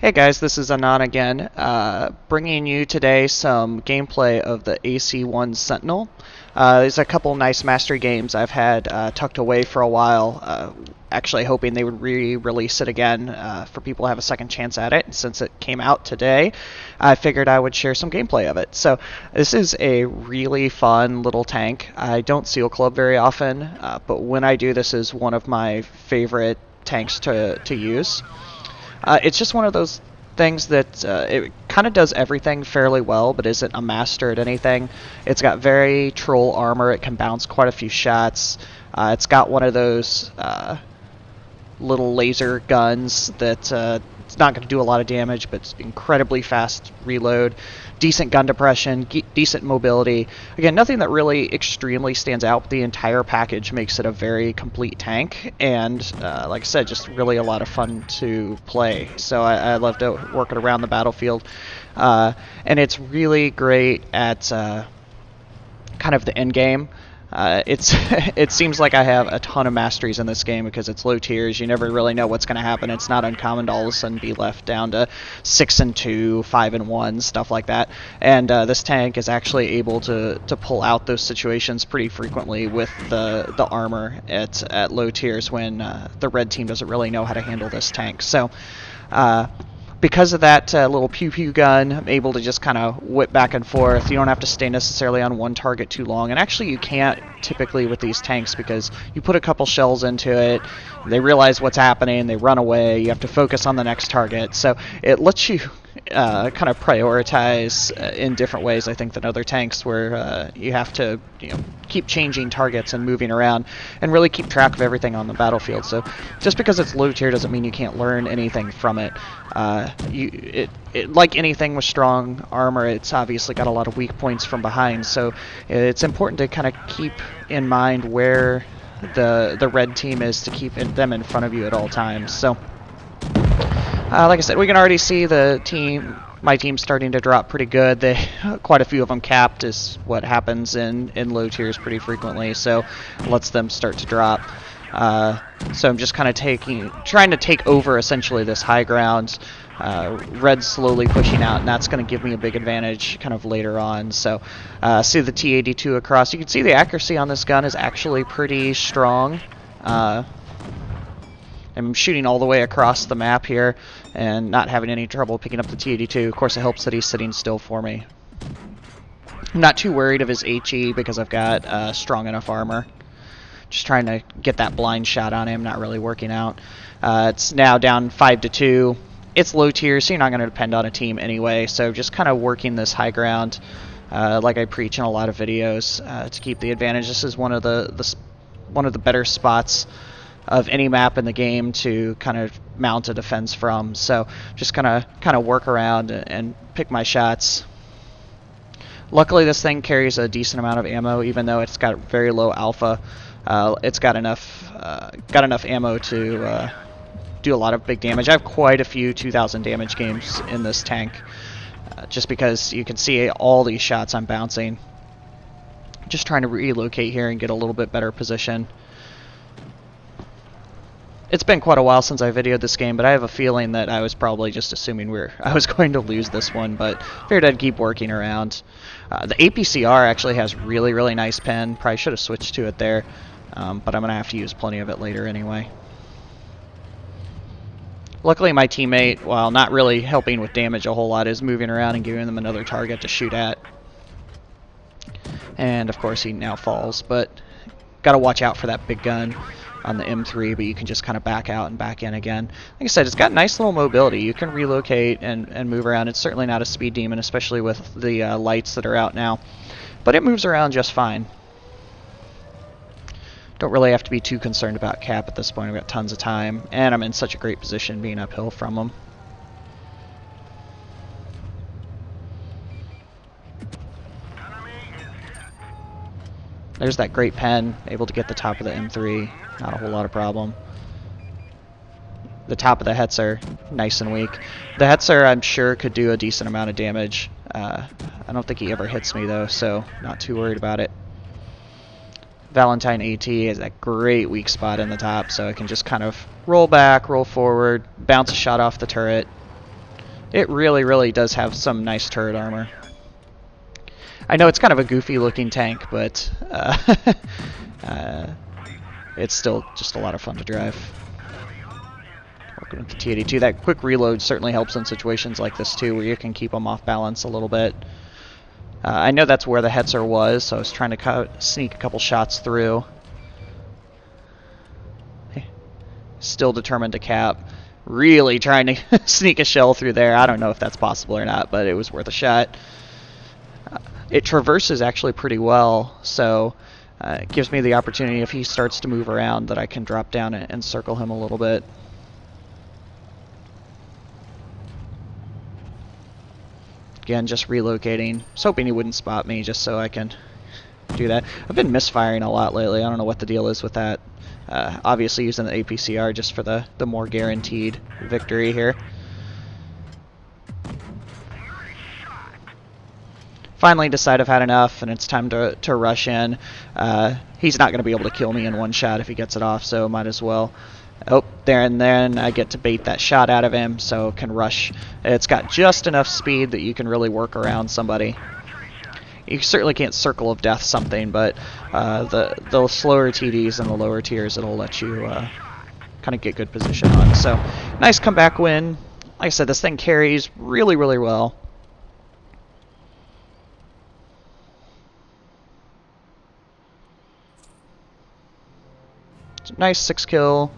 Hey guys, this is Anan again, bringing you today some gameplay of the AC-1 Sentinel. There's a couple nice mastery games I've had tucked away for a while, actually hoping they would re-release it again for people to have a second chance at it. Since it came out today, I figured I would share some gameplay of it. So this is a really fun little tank. I don't seal club very often, but when I do, this is one of my favorite tanks to use. It's just one of those things that it kind of does everything fairly well, but isn't a master at anything. It's got very troll armor. It can bounce quite a few shots. It's got one of those little laser guns that it's not going to do a lot of damage, but it's incredibly fast reload, decent gun depression, decent mobility. Again, nothing that really extremely stands out, but the entire package makes it a very complete tank, and like I said, just really a lot of fun to play. So I love to work it around the battlefield, and it's really great at kind of the end game. It seems like I have a ton of masteries in this game because it's low tiers. You never really know what's going to happen. It's not uncommon to all of a sudden be left down to 6 and 2, 5 and 1, stuff like that. And this tank is actually able to pull out those situations pretty frequently with the armor at low tiers when the red team doesn't really know how to handle this tank. So because of that little pew-pew gun, I'm able to just kind of whip back and forth. You don't have to stay necessarily on one target too long. And actually you can't typically with these tanks because you put a couple shells into it, they realize what's happening, they run away, you have to focus on the next target. So it lets you kind of prioritize in different ways, I think, than other tanks where you have to keep changing targets and moving around and really keep track of everything on the battlefield. So just because it's low tier doesn't mean you can't learn anything from it. Like anything with strong armor, it's obviously got a lot of weak points from behind, so it's important to kind of keep in mind where the red team is to keep them in front of you at all times. So like I said, we can already see my team starting to drop pretty good. Quite a few of them capped is what happens in low tiers pretty frequently, so it lets them start to drop. So I'm just kind of trying to take over essentially this high ground. Red's slowly pushing out, and that's going to give me a big advantage kind of later on. So see the T-82 across. You can see the accuracy on this gun is actually pretty strong. I'm shooting all the way across the map here and not having any trouble picking up the T-82. Of course, it helps that he's sitting still for me. I'm not too worried of his HE because I've got strong enough armor. Just trying to get that blind shot on him, not really working out. It's now down 5-2. It's low tier, so you're not going to depend on a team anyway. So just kind of working this high ground, like I preach in a lot of videos, to keep the advantage. This is one of the better spots of any map in the game to kind of mount a defense from. So just kind of work around and pick my shots. Luckily, this thing carries a decent amount of ammo, even though it's got very low alpha. It's got enough ammo to do a lot of big damage. I have quite a few 2,000 damage games in this tank, just because you can see all these shots I'm bouncing. Just trying to relocate here and get a little bit better position. It's been quite a while since I videoed this game, but I have a feeling that I was probably just assuming I was going to lose this one, but figured I'd keep working around. The APCR actually has really, really nice pen. Probably should have switched to it there, but I'm going to have to use plenty of it later anyway. Luckily, my teammate, while not really helping with damage a whole lot, is moving around and giving them another target to shoot at. And, of course, he now falls, but got to watch out for that big gun on the M3, but you can just kind of back out and back in again. Like I said, it's got nice little mobility. You can relocate and move around. It's certainly not a speed demon, especially with the lights that are out now, but it moves around just fine. Don't really have to be too concerned about cap at this point. I've got tons of time, and I'm in such a great position being uphill from them. There's that great pen, able to get the top of the M3. Not a whole lot of problem. The top of the Hetzer, nice and weak. The Hetzer, I'm sure, could do a decent amount of damage. I don't think he ever hits me, though, so not too worried about it. Valentine AT is a great weak spot in the top, so I can just kind of roll back, roll forward, bounce a shot off the turret. It really, really does have some nice turret armor. I know it's kind of a goofy looking tank, but it's still just a lot of fun to drive. Working with the T-82. That quick reload certainly helps in situations like this too, where you can keep them off balance a little bit. I know that's where the Hetzer was, so I was trying to sneak a couple shots through. Still determined to cap. Really trying to sneak a shell through there. I don't know if that's possible or not, but it was worth a shot. It traverses actually pretty well, so it gives me the opportunity, if he starts to move around, that I can drop down and circle him a little bit. Again, just relocating. Just hoping he wouldn't spot me just so I can do that. I've been misfiring a lot lately. I don't know what the deal is with that. Obviously using the APCR just for the more guaranteed victory here. Finally decide I've had enough and it's time to rush in. He's not going to be able to kill me in one shot if he gets it off, so might as well. Oh, there, and then I get to bait that shot out of him, so can rush. It's got just enough speed that you can really work around somebody. You certainly can't circle of death something, but the slower TDs and the lower tiers, it'll let you kind of get good position on. So, nice comeback win. Like I said, this thing carries really, really well. Nice 6-kill.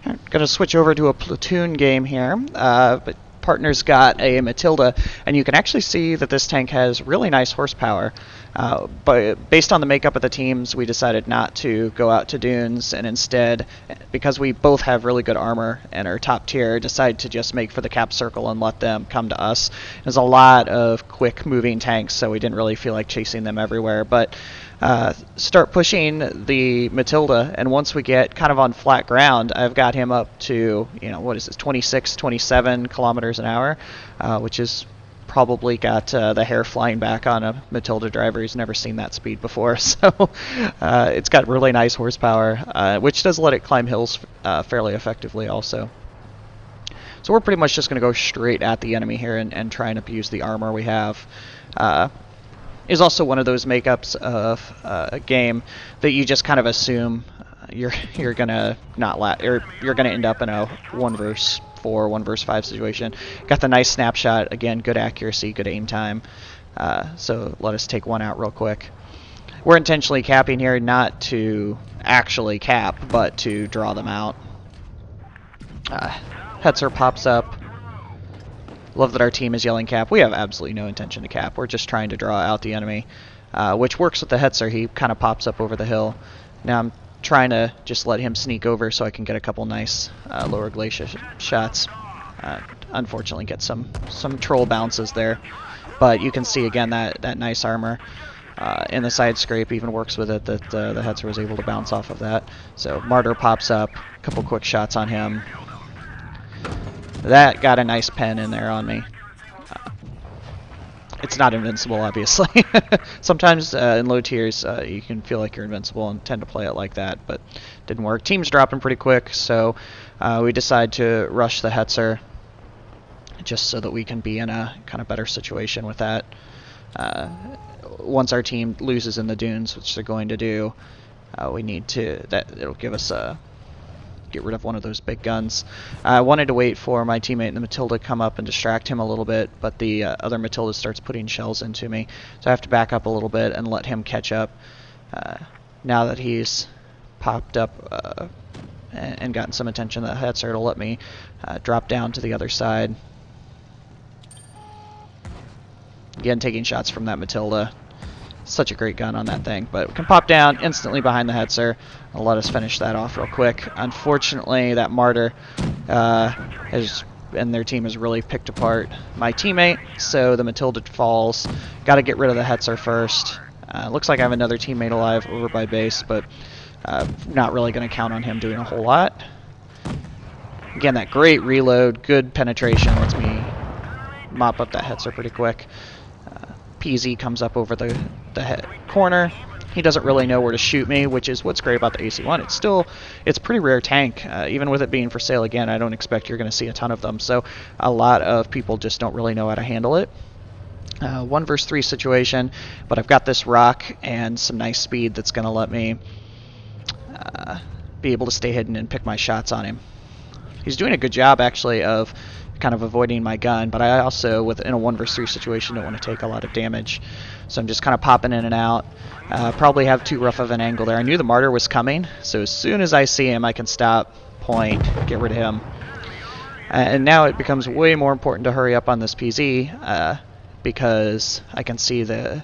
I'm going to switch over to a platoon game here, but partner's got a Matilda, and you can actually see that this tank has really nice horsepower. But based on the makeup of the teams, we decided not to go out to dunes, and instead, because we both have really good armor and are top tier, decide to just make for the cap circle and let them come to us. There's a lot of quick moving tanks, so we didn't really feel like chasing them everywhere, but start pushing the Matilda, and once we get kind of on flat ground, I've got him up to, what is this, 26, 27 kilometers an hour, which is probably got the hair flying back on a Matilda driver who's never seen that speed before. So it's got really nice horsepower, which does let it climb hills fairly effectively also. So we're pretty much just going to go straight at the enemy here and try and abuse the armor we have. Is also one of those makeups of a game that you just kind of assume you're gonna you're gonna end up in a 1 versus 4, 1 versus 5 situation. Got the nice snapshot again, good accuracy, good aim time. So let us take one out real quick. We're intentionally capping here, not to actually cap, but to draw them out. Hetzer pops up. Love that our team is yelling cap. We have absolutely no intention to cap. We're just trying to draw out the enemy, which works with the Hetzer. He kind of pops up over the hill. Now I'm trying to just let him sneak over so I can get a couple nice lower glacier shots. Unfortunately get some troll bounces there, but you can see again that nice armor in the side scrape even works with it, that the Hetzer was able to bounce off of that. So Martyr pops up, a couple quick shots on him. That got a nice pen in there on me. It's not invincible, obviously. Sometimes in low tiers you can feel like you're invincible and tend to play it like that, but didn't work. Team's dropping pretty quick, so we decide to rush the Hetzer just so that we can be in a kind of better situation with that. Once our team loses in the dunes, which they're going to do, we need to, it'll give us a get rid of one of those big guns. I wanted to wait for my teammate in the Matilda to come up and distract him a little bit, but the other Matilda starts putting shells into me, so I have to back up a little bit and let him catch up. Now that he's popped up and gotten some attention, the Hetzer, it'll let me drop down to the other side. Again, taking shots from that Matilda. Such a great gun on that thing, but we can pop down instantly behind the Hetzer. I'll let us finish that off real quick. Unfortunately, that Martyr and their team has really picked apart my teammate, so the Matilda falls. Got to get rid of the Hetzer first. Looks like I have another teammate alive over by base, but not really going to count on him doing a whole lot. Again, that great reload, good penetration, lets me mop up that Hetzer pretty quick. PZ comes up over the corner, He doesn't really know where to shoot me, which is what's great about the AC-1. It's a pretty rare tank. Even with it being for sale again, I don't expect you're going to see a ton of them. So a lot of people just don't really know how to handle it. 1 versus 3 situation, but I've got this rock and some nice speed that's going to let me be able to stay hidden and pick my shots on him. He's doing a good job, actually, of kind of avoiding my gun, but I also, in a 1 versus 3 situation, don't want to take a lot of damage. So I'm just kind of popping in and out. Probably have too rough of an angle there. I knew the martyr was coming, so as soon as I see him, I can stop, point, get rid of him. And now it becomes way more important to hurry up on this PZ, because I can see the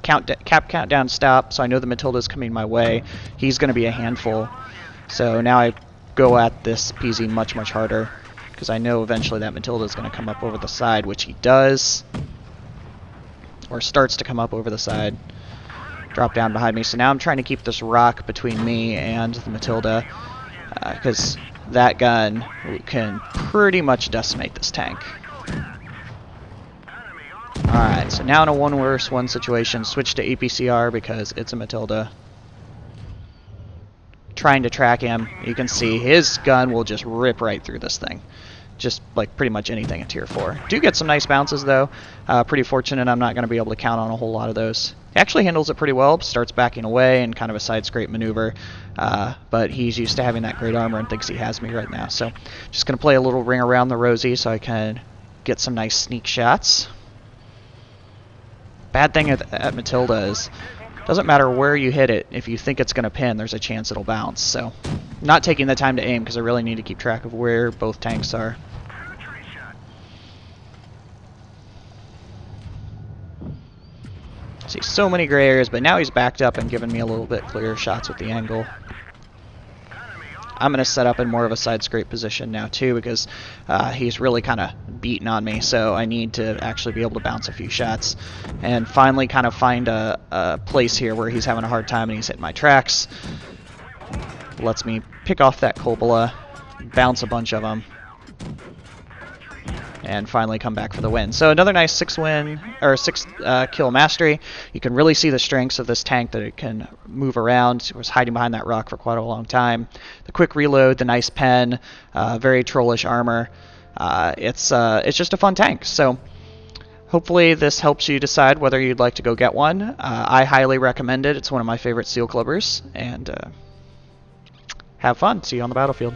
cap countdown stop, so I know the Matilda's coming my way. He's going to be a handful. So now I go at this PZ much, much harder, because I know eventually that Matilda is going to come up over the side, which he does, or starts to come up over the side, drop down behind me. So now I'm trying to keep this rock between me and the Matilda, because that gun can pretty much decimate this tank. Alright, so now in a 1 versus 1 situation, switch to APCR because it's a Matilda. Trying to track him. You can see his gun will just rip right through this thing. Just like pretty much anything at tier 4. Do get some nice bounces though. Pretty fortunate I'm not going to be able to count on a whole lot of those. He actually handles it pretty well, starts backing away and kind of a side scrape maneuver. But he's used to having that great armor and thinks he has me right now. So just going to play a little ring around the rosy so I can get some nice sneak shots. Bad thing at Matilda is doesn't matter where you hit it, if you think it's going to pin, there's a chance it'll bounce. So not taking the time to aim because I really need to keep track of where both tanks are. See, so many gray areas, but now he's backed up and giving me a little bit clearer shots with the angle. I'm going to set up in more of a side scrape position now too, because he's really kind of beating on me, so I need to actually be able to bounce a few shots and finally kind of find a place here where he's having a hard time and he's hitting my tracks. Lets me pick off that Kobola, bounce a bunch of them, and finally come back for the win. So another nice 6 kill mastery. You can really see the strengths of this tank, that it can move around. It was hiding behind that rock for quite a long time. The quick reload, the nice pen, very trollish armor. It's just a fun tank. So hopefully this helps you decide whether you'd like to go get one. I highly recommend it. It's one of my favorite seal clubbers. And have fun. See you on the battlefield.